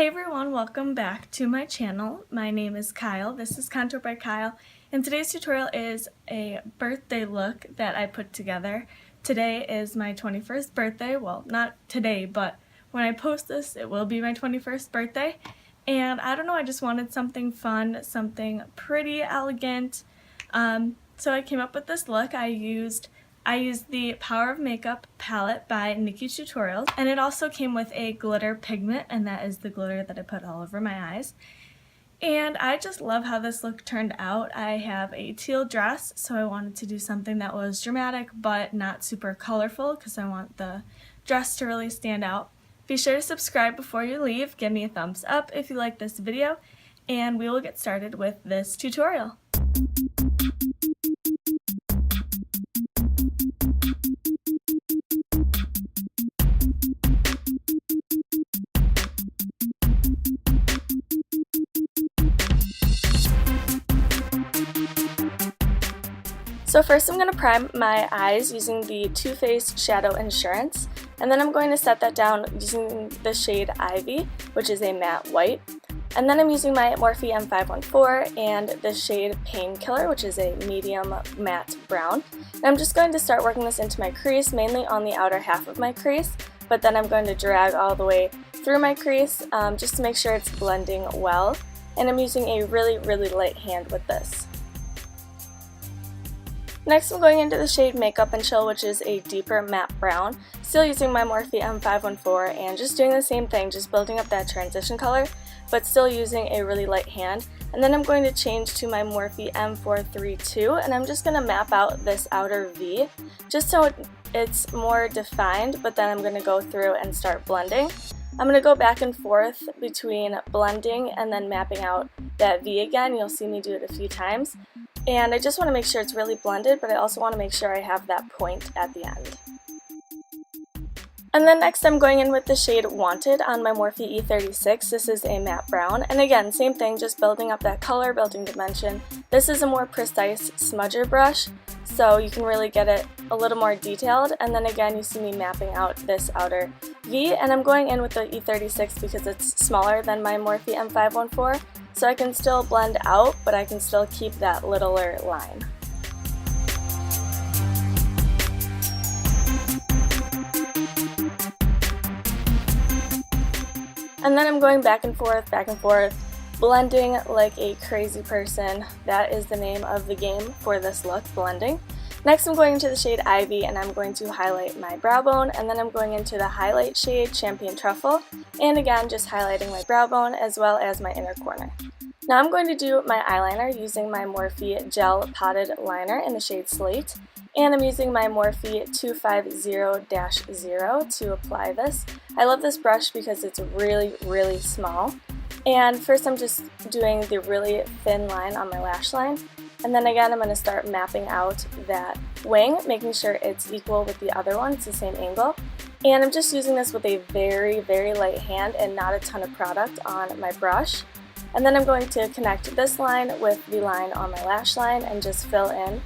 Hey everyone, welcome back to my channel. My name is Kyle. This is Kontour by Kyle, and today's tutorial is a birthday look that I put together. Today is my 21st birthday. Well, not today, but when I post this, it will be my 21st birthday. And I don't know, I just wanted something fun, something pretty elegant. So I came up with this look. I used the Power of Makeup palette by Nikki tutorials, and it also came with a glitter pigment, and that is the glitter that I put all over my eyes. And I just love how this look turned out. I have a teal dress, so I wanted to do something that was dramatic but not super colorful because I want the dress to really stand out. Be sure to subscribe before you leave, give me a thumbs up if you like this video, and we will get started with this tutorial. So first I'm going to prime my eyes using the Too Faced Shadow Insurance, and then I'm going to set that down using the shade Ivy, which is a matte white. And then I'm using my Morphe M514 and the shade Painkiller, which is a medium matte brown. And I'm just going to start working this into my crease, mainly on the outer half of my crease, but then I'm going to drag all the way through my crease just to make sure it's blending well. And I'm using a really light hand with this. Next I'm going into the shade Makeup and Chill, which is a deeper matte brown, still using my Morphe M514 and just doing the same thing, just building up that transition color, but still using a really light hand. And then I'm going to change to my Morphe M432, and I'm just going to map out this outer V, just so it's more defined, but then I'm going to go through and start blending. I'm going to go back and forth between blending and then mapping out that V again. You'll see me do it a few times. And I just want to make sure it's really blended, but I also want to make sure I have that point at the end. And then next I'm going in with the shade Wanted on my Morphe E36. This is a matte brown. And again, same thing, just building up that color, building dimension. This is a more precise smudger brush, so you can really get it a little more detailed. And then again, you see me mapping out this outer V, and I'm going in with the E36 because it's smaller than my Morphe M514. So I can still blend out, but I can still keep that littler line. And then I'm going back and forth, blending like a crazy person. That is the name of the game for this look, blending. Next I'm going into the shade Ivy, and I'm going to highlight my brow bone, and then I'm going into the highlight shade Champagne Truffle, and again just highlighting my brow bone as well as my inner corner. Now I'm going to do my eyeliner using my Morphe Gel Potted Liner in the shade Slate, and I'm using my Morphe 250-0 to apply this. I love this brush because it's really small. And first I'm just doing the really thin line on my lash line. And then again, I'm going to start mapping out that wing, making sure it's equal with the other one, it's the same angle. And I'm just using this with a very light hand and not a ton of product on my brush. And then I'm going to connect this line with the line on my lash line and just fill in.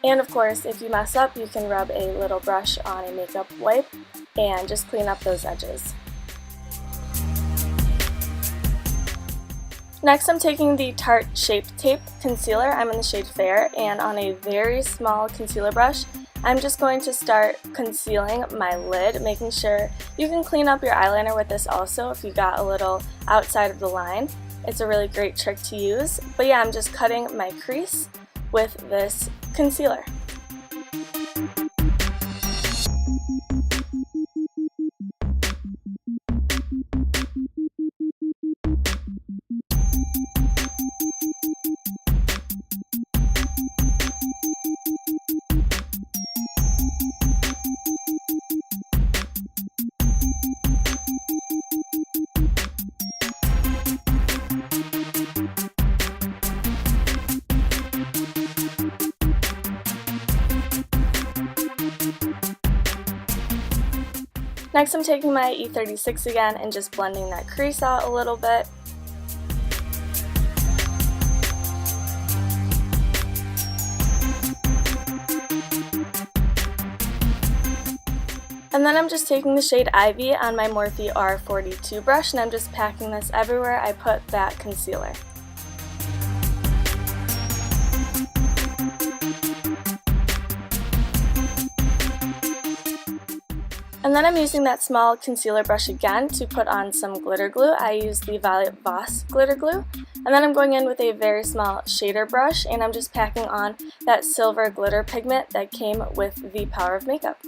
And of course, if you mess up, you can rub a little brush on a makeup wipe and just clean up those edges. Next I'm taking the Tarte Shape Tape Concealer. I'm in the shade Fair, and on a very small concealer brush, I'm just going to start concealing my lid, making sure you can clean up your eyeliner with this also if you got a little outside of the line. It's a really great trick to use. But yeah, I'm just cutting my crease with this concealer. Next I'm taking my E36 again and just blending that crease out a little bit. And And then I'm just taking the shade Ivy on my Morphe R42 brush, and I'm just packing this everywhere I put that concealer. And then I'm using that small concealer brush again to put on some glitter glue. I use the Violet Voss glitter glue. And then I'm going in with a very small shader brush, and I'm just packing on that silver glitter pigment that came with the Power of Makeup.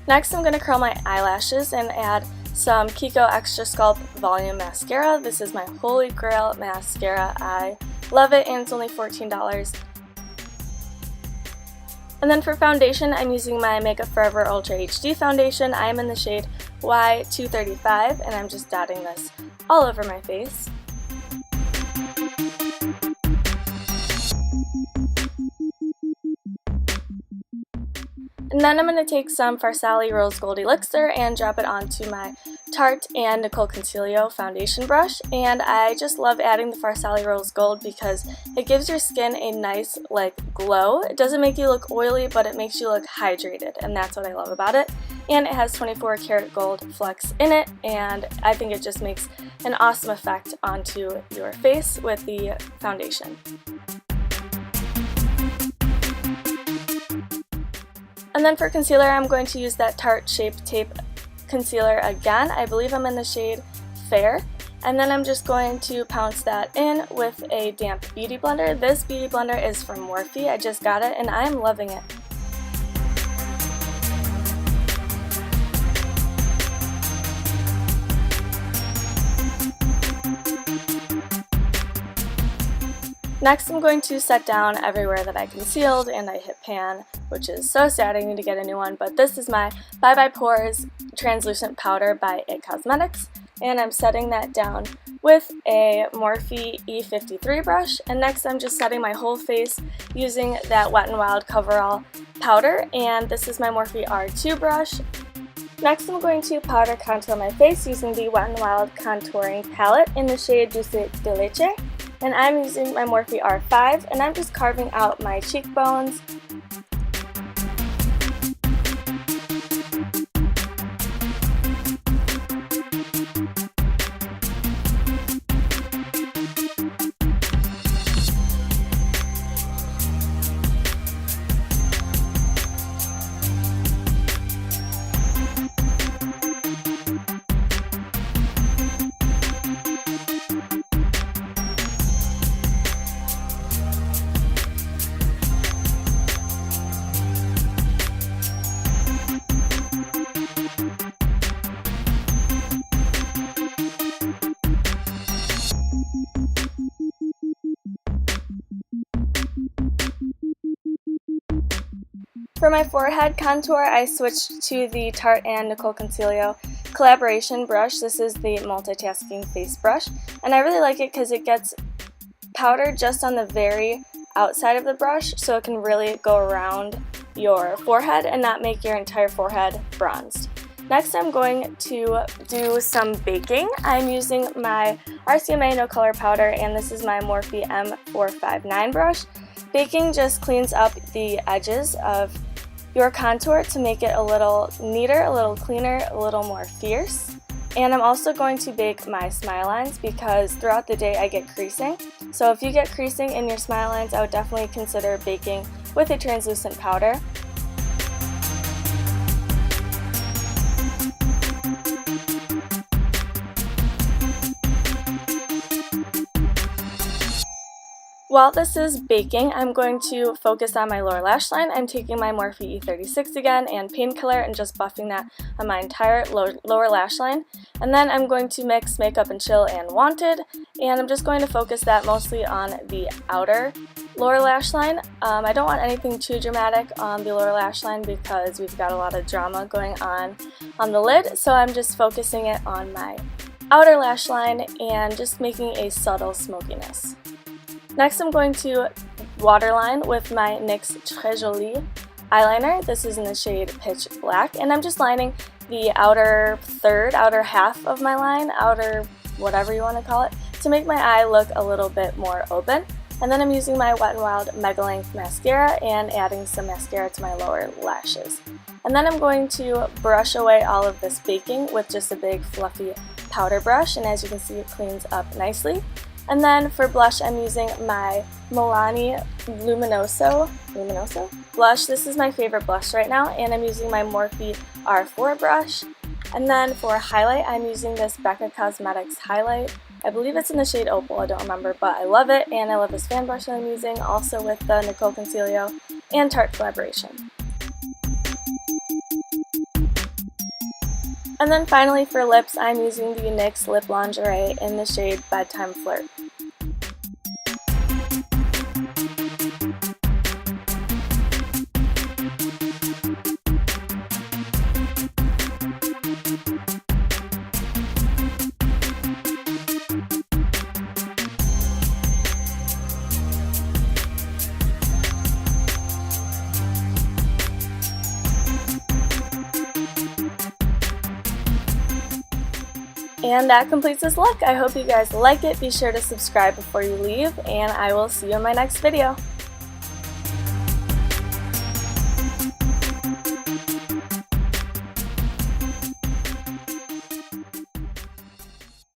Next, I'm going to curl my eyelashes and add some Kiko Extra Sculpt Volume Mascara. This is my holy grail mascara. I love it, and it's only $14. And then for foundation, I'm using my Makeup Forever Ultra HD foundation. I am in the shade Y235, and I'm just dotting this all over my face. And then I'm going to take some Farsali Rose Gold Elixir and drop it onto my Tarte and Nicole Concealio foundation brush. And I just love adding the Farsali Rose Gold because it gives your skin a nice glow. It doesn't make you look oily, but it makes you look hydrated, and that's what I love about it. And it has 24 karat gold flecks in it, and I think it just makes an awesome effect onto your face with the foundation. And then for concealer, I'm going to use that Tarte Shape Tape concealer again. I believe I'm in the shade Fair. And then I'm just going to pounce that in with a damp beauty blender. This beauty blender is from Morphe. I just got it and I'm loving it. Next, I'm going to set down everywhere that I concealed, and I hit pan, which is so sad. I need to get a new one, but this is my Bye Bye Pores Translucent Powder by IT Cosmetics, and I'm setting that down with a Morphe E53 brush. And next, I'm just setting my whole face using that Wet n Wild Coverall powder, and this is my Morphe R2 brush. Next, I'm going to powder contour my face using the Wet n Wild Contouring Palette in the shade Dulce de Leche. And I'm using my Morphe R5, and I'm just carving out my cheekbones. For my forehead contour, I switched to the Tarte and Nicole Concealio collaboration brush. This is the multitasking face brush, and I really like it because it gets powder just on the very outside of the brush, so it can really go around your forehead and not make your entire forehead bronzed. Next, I'm going to do some baking. I'm using my RCMA No Color Powder, and this is my Morphe M459 brush. Baking just cleans up the edges of your contour to make it a little neater, a little cleaner, a little more fierce. And I'm also going to bake my smile lines because throughout the day I get creasing. So if you get creasing in your smile lines, I would definitely consider baking with a translucent powder. While this is baking, I'm going to focus on my lower lash line. I'm taking my Morphe E36 again and Painkiller and just buffing that on my entire lower lash line. And then I'm going to mix Makeup and Chill and Wanted, and I'm just going to focus that mostly on the outer lower lash line. I don't want anything too dramatic on the lower lash line because we've got a lot of drama going on the lid, so I'm just focusing it on my outer lash line and just making a subtle smokiness. Next, I'm going to waterline with my NYX Très Jolie eyeliner. This is in the shade Pitch Black, and I'm just lining the outer half of my line, outer whatever you want to call it, to make my eye look a little bit more open. And then I'm using my Wet n Wild Mega Length Mascara and adding some mascara to my lower lashes. And then I'm going to brush away all of this baking with just a big fluffy powder brush, and as you can see, it cleans up nicely. And then for blush, I'm using my Milani Luminoso blush. This is my favorite blush right now, and I'm using my Morphe R4 brush. And then for highlight, I'm using this Becca Cosmetics highlight. I believe it's in the shade Opal, I don't remember, but I love it, and I love this fan brush that I'm using, also with the Nicole Concealio and Tarte collaboration. And then finally for lips, I'm using the NYX Lip Lingerie in the shade Bedtime Flirt. And that completes this look. I hope you guys like it. Be sure to subscribe before you leave, and I will see you in my next video.